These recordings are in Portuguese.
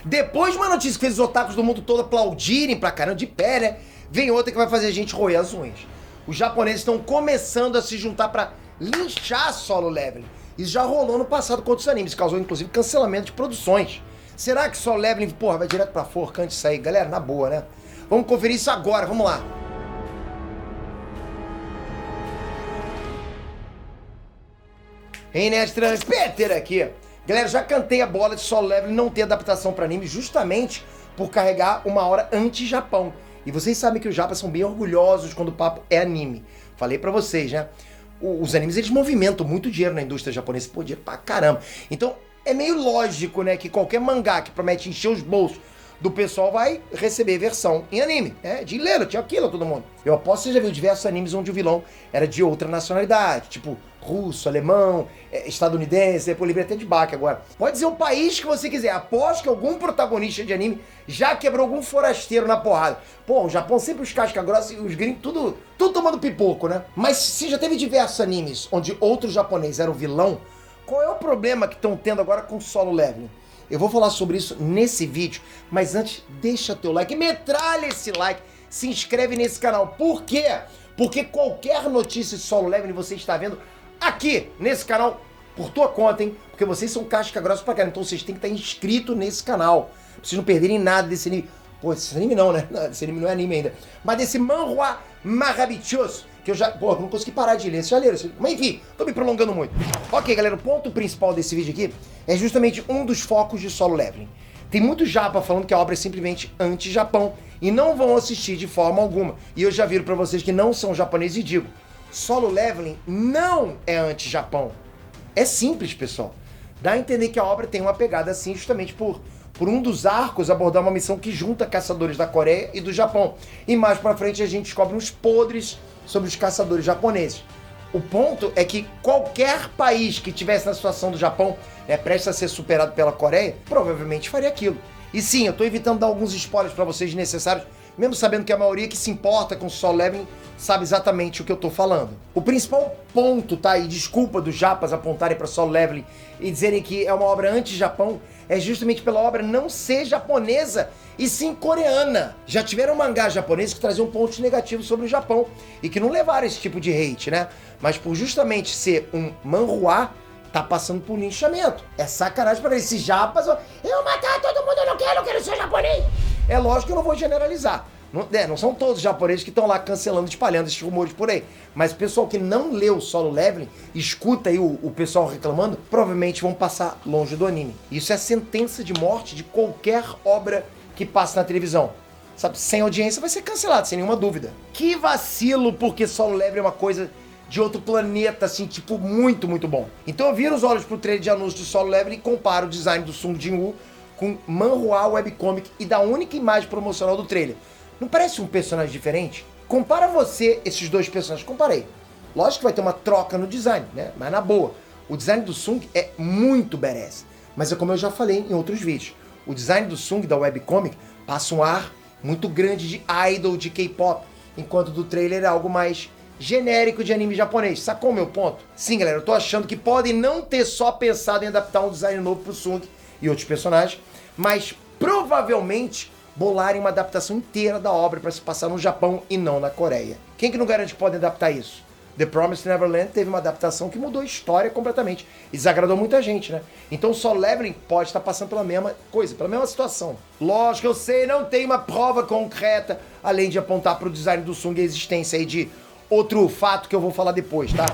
Depois de uma notícia que fez os otakus do mundo todo aplaudirem pra caramba, de pé, né? Vem outra que vai fazer a gente roer as unhas. Os japoneses estão começando a se juntar pra linchar Solo Leveling. Isso já rolou no passado com outros animes, causou inclusive cancelamento de produções. Será que Solo Leveling, porra, vai direto pra forca antes de sair? Galera, na boa, né? Vamos conferir isso agora, vamos lá. Hey, Nestrans, Peter aqui. Galera, já cantei a bola de Solo Leveling não ter adaptação pra anime justamente por carregar uma hora anti-Japão. E vocês sabem que os japas são bem orgulhosos quando o papo é anime. Falei pra vocês, né? Os animes, eles movimentam muito dinheiro na indústria japonesa. Pô, dinheiro pra caramba. Então, é meio lógico, né, que qualquer mangá que promete encher os bolsos do pessoal vai receber versão em anime, né? De Lelo, tinha aquilo, todo mundo. Eu aposto que você já viu diversos animes onde o vilão era de outra nacionalidade, tipo russo, alemão, estadunidense, depois livre até de baque agora. Pode ser o país que você quiser. Aposto que algum protagonista de anime já quebrou algum forasteiro na porrada. Pô, o Japão sempre os casca-grossa e os gringos tudo tomando pipoco, né? Mas se já teve diversos animes onde outro japonês era o vilão, qual é o problema que estão tendo agora com Solo Leveling? Eu vou falar sobre isso nesse vídeo, mas antes, deixa teu like, metralha esse like, se inscreve nesse canal. Por quê? Porque qualquer notícia de Solo Leveling você está vendo aqui, nesse canal, por tua conta, hein? Porque vocês são casca grossa pra caramba, então vocês têm que estar inscritos nesse canal, pra vocês não perderem nada desse anime. Pô, esse anime não, né? Esse anime não é anime ainda. Mas desse manhwa maravilhoso, que eu já, pô, não consegui parar de ler. Vocês já leram? Mas enfim, tô me prolongando muito. Ok, galera, o ponto principal desse vídeo aqui é justamente um dos focos de Solo Leveling. Tem muito japa falando que a obra é simplesmente anti-Japão e não vão assistir de forma alguma. E eu já viro pra vocês que não são japoneses e digo, Solo Leveling não é anti-Japão. É simples, pessoal. Dá a entender que a obra tem uma pegada assim justamente por um dos arcos abordar uma missão que junta caçadores da Coreia e do Japão. E mais pra frente a gente descobre uns podres sobre os caçadores japoneses. O ponto é que qualquer país que tivesse na situação do Japão, né, prestes a ser superado pela Coreia, provavelmente faria aquilo. E sim, eu tô evitando dar alguns spoilers pra vocês desnecessários, mesmo sabendo que a maioria que se importa com Solo Leveling sabe exatamente o que eu tô falando. O principal ponto, tá, e desculpa dos japas apontarem pra Solo Leveling e dizerem que é uma obra anti-Japão, é justamente pela obra não ser japonesa e sim coreana. Já tiveram mangás japoneses que traziam pontos negativos sobre o Japão e que não levaram esse tipo de hate, né? Mas por justamente ser um manhwa, tá passando por linchamento. É sacanagem pra esses japas. Eu vou matar todo mundo, eu não quero ser japonês. É lógico que eu não vou generalizar. Não são todos os japoneses que estão lá cancelando, espalhando esses rumores por aí. Mas o pessoal que não leu Solo Leveling, escuta aí o pessoal reclamando, provavelmente vão passar longe do anime. Isso é sentença de morte de qualquer obra que passa na televisão. Sabe, sem audiência vai ser cancelado, sem nenhuma dúvida. Que vacilo, porque Solo Leveling é uma coisa de outro planeta, assim, tipo, muito, muito bom. Então eu viro os olhos pro trailer de anúncio de Solo Leveling e comparo o design do Sung Jin-woo com manhwa webcomic e da única imagem promocional do trailer. Não parece um personagem diferente? Compara você esses dois personagens, comparei. Lógico que vai ter uma troca no design, né? Mas na boa, o design do Sung é muito badass. Mas é como eu já falei em outros vídeos. O design do Sung, da webcomic, passa um ar muito grande de idol, de K-pop, enquanto do trailer é algo mais genérico de anime japonês. Sacou o meu ponto? Sim, galera, eu tô achando que podem não ter só pensado em adaptar um design novo pro Sung e outros personagens, mas provavelmente bolarem uma adaptação inteira da obra para se passar no Japão e não na Coreia. Quem que não garante que podem adaptar isso? The Promised Neverland teve uma adaptação que mudou a história completamente e desagradou muita gente, né? Então Solo Leveling pode estar passando pela mesma coisa, pela mesma situação. Lógico, eu sei, não tem uma prova concreta, além de apontar para o design do Sung e a existência aí de outro fato que eu vou falar depois, tá?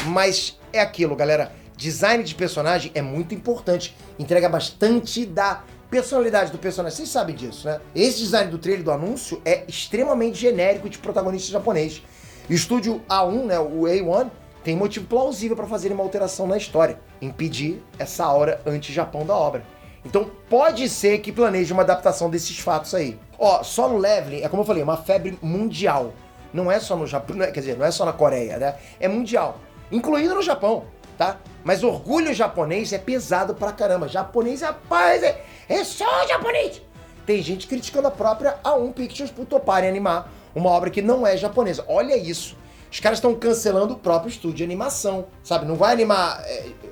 Mas é aquilo, galera. Design de personagem é muito importante. Entrega bastante da personalidade do personagem. Vocês sabem disso, né? Esse design do trailer do anúncio é extremamente genérico de protagonista japonês. E o estúdio A1, né, o A1, tem motivo plausível para fazer uma alteração na história. Impedir essa aura anti-Japão da obra. Então pode ser que planeje uma adaptação desses fatos aí. Ó, Solo Leveling é, como eu falei, uma febre mundial. Não é só no Japão, quer dizer, não é só na Coreia, né? É mundial. Incluindo no Japão, tá? Mas orgulho japonês é pesado pra caramba. Japonês, rapaz, é só japonês. Tem gente criticando a própria A1 Pictures por toparem animar uma obra que não é japonesa. Olha isso. Os caras estão cancelando o próprio estúdio de animação, sabe? Não vai animar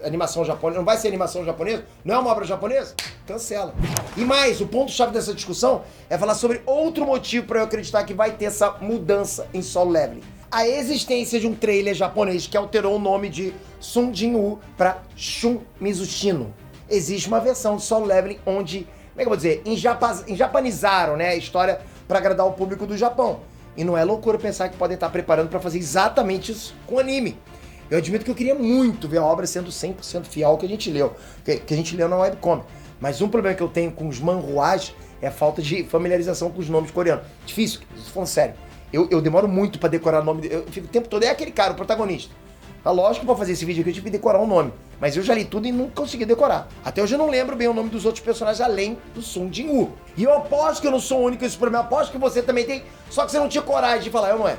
animação japonesa, não vai ser animação japonesa? Não é uma obra japonesa? Cancela. E mais, o ponto-chave dessa discussão é falar sobre outro motivo para eu acreditar que vai ter essa mudança em Solo Leveling. A existência de um trailer japonês que alterou o nome de Sung Jin-woo para Shun Mizushino. Existe uma versão de Solo Leveling onde, como é que eu vou dizer, enjapanizaram, né, a história para agradar o público do Japão. E não é loucura pensar que podem estar preparando para fazer exatamente isso com o anime. Eu admito que eu queria muito ver a obra sendo 100% fiel ao que a gente leu, que a gente leu na webcomic. Mas um problema que eu tenho com os manhwas é a falta de familiarização com os nomes coreanos. Difícil, falando sério. Eu demoro muito para decorar o nome, eu fico o tempo todo, é aquele cara, o protagonista. É lógico que pra fazer esse vídeo aqui eu tive que decorar o nome, mas eu já li tudo e não consegui decorar. Até hoje eu não lembro bem o nome dos outros personagens além do Sung Jin-woo. E eu aposto que eu não sou o único nesse problema, aposto que você também tem, só que você não tinha coragem de falar, eu não é.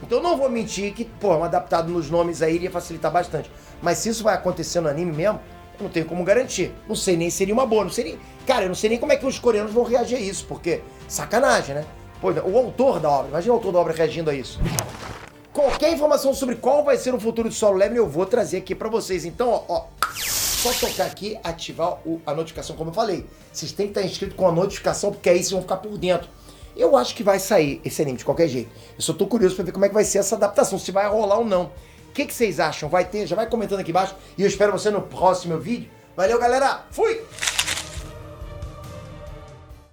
Então eu não vou mentir que, pô, um adaptado nos nomes aí iria facilitar bastante. Mas se isso vai acontecer no anime mesmo, eu não tenho como garantir. Não sei nem se seria uma boa, não sei nem... Cara, eu não sei nem como é que os coreanos vão reagir a isso, porque sacanagem, né? Pô, o autor da obra, imagina o autor da obra reagindo a isso. Qualquer informação sobre qual vai ser o futuro de Solo Leveling eu vou trazer aqui pra vocês. Então, ó, só tocar aqui, ativar a notificação, como eu falei. Vocês têm que estar inscritos com a notificação, porque aí vocês vão ficar por dentro. Eu acho que vai sair esse anime de qualquer jeito. Eu só tô curioso pra ver como é que vai ser essa adaptação, se vai rolar ou não. O que vocês acham? Vai ter? Já vai comentando aqui embaixo. E eu espero você no próximo vídeo. Valeu, galera! Fui!